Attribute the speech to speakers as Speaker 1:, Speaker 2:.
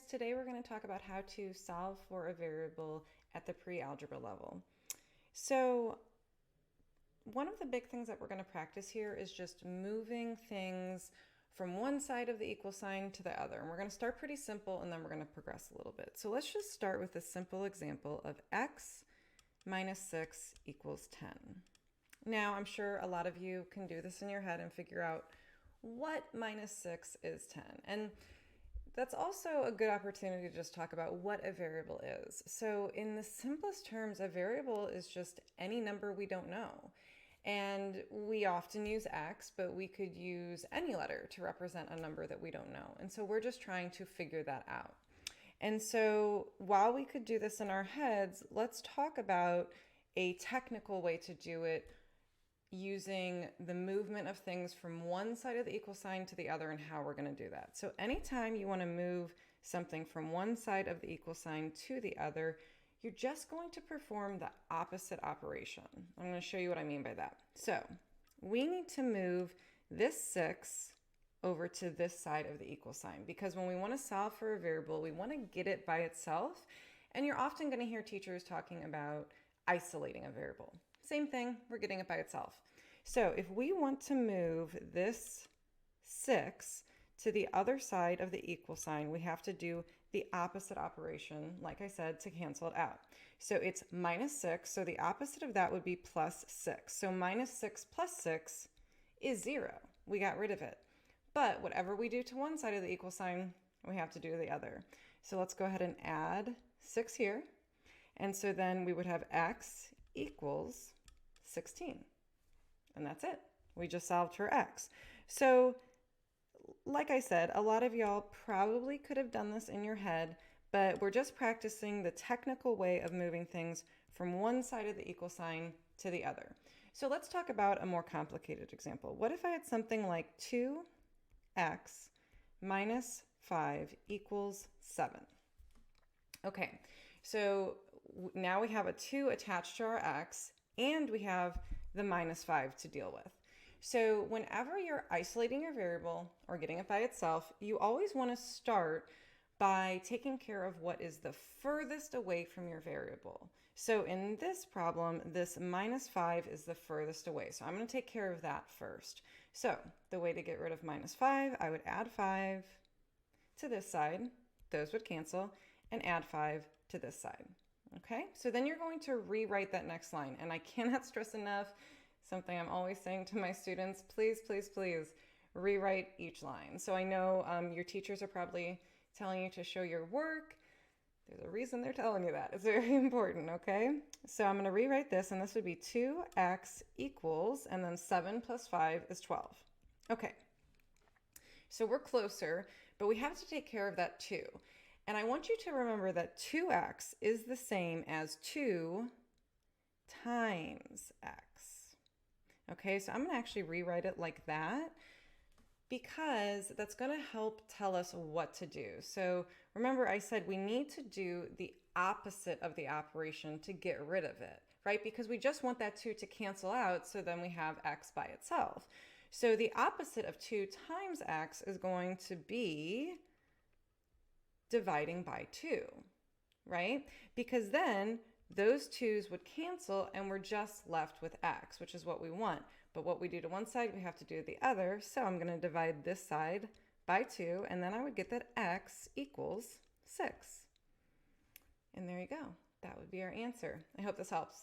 Speaker 1: Today we're going to talk about how to solve for a variable at the pre-algebra level. So one of the big things that we're going to practice here is just moving things from one side of the equal sign to the other. And we're going to start pretty simple and then we're going to progress a little bit. So let's just start with a simple example of x minus 6 equals 10. Now I'm sure a lot of you can do this in your head and figure out what minus 6 is 10. And that's also a good opportunity to just talk about what a variable is. So in the simplest terms, a variable is just any number we don't know. And we often use x, but we could use any letter to represent a number that we don't know. And so we're just trying to figure that out. And so while we could do this in our heads, let's talk about a technical way to do it using the movement of things from one side of the equal sign to the other and how we're going to do that. So anytime you want to move something from one side of the equal sign to the other, you're just going to perform the opposite operation. I'm going to show you what I mean by that. So we need to move this 6 over to this side of the equal sign, because when we want to solve for a variable, we want to get it by itself. And you're often going to hear teachers talking about isolating a variable. Same thing, we're getting it by itself. So if we want to move this 6 to the other side of the equal sign, we have to do the opposite operation, like I said, to cancel it out. So it's minus 6, so the opposite of that would be plus 6. So minus 6 plus 6 is 0. We got rid of it. But whatever we do to one side of the equal sign, we have to do to the other. So let's go ahead and add 6 here. And so then we would have x equals 16. And that's it. We just solved for x. So like I said, a lot of y'all probably could have done this in your head, but we're just practicing the technical way of moving things from one side of the equal sign to the other. So let's talk about a more complicated example. What if I had something like 2x minus 5 equals 7? Okay, so now we have a 2 attached to our x, and we have the minus 5 to deal with. So whenever you're isolating your variable or getting it by itself, you always want to start by taking care of what is the furthest away from your variable. So in this problem, this minus 5 is the furthest away. So I'm going to take care of that first. So the way to get rid of minus 5, I would add 5 to this side. Those would cancel, and add 5 to this side. Okay, so then you're going to rewrite that next line. And I cannot stress enough, something I'm always saying to my students, please, please, please rewrite each line. So I know your teachers are probably telling you to show your work. There's a reason they're telling you that. It's very important, okay? So I'm going to rewrite this, and this would be 2x equals, and then 7 plus 5 is 12. Okay, so we're closer, but we have to take care of that 2. And I want you to remember that 2x is the same as 2 times x. Okay, so I'm going to actually rewrite it like that because that's going to help tell us what to do. So remember, I said we need to do the opposite of the operation to get rid of it, right? Because we just want that 2 to cancel out, so then we have x by itself. So the opposite of 2 times x is going to be dividing by 2, right? Because then those 2's would cancel and we're just left with x, which is what we want. But what we do to one side, we have to do to the other. So I'm going to divide this side by 2, and then I would get that x equals 6. And there you go. That would be our answer. I hope this helps.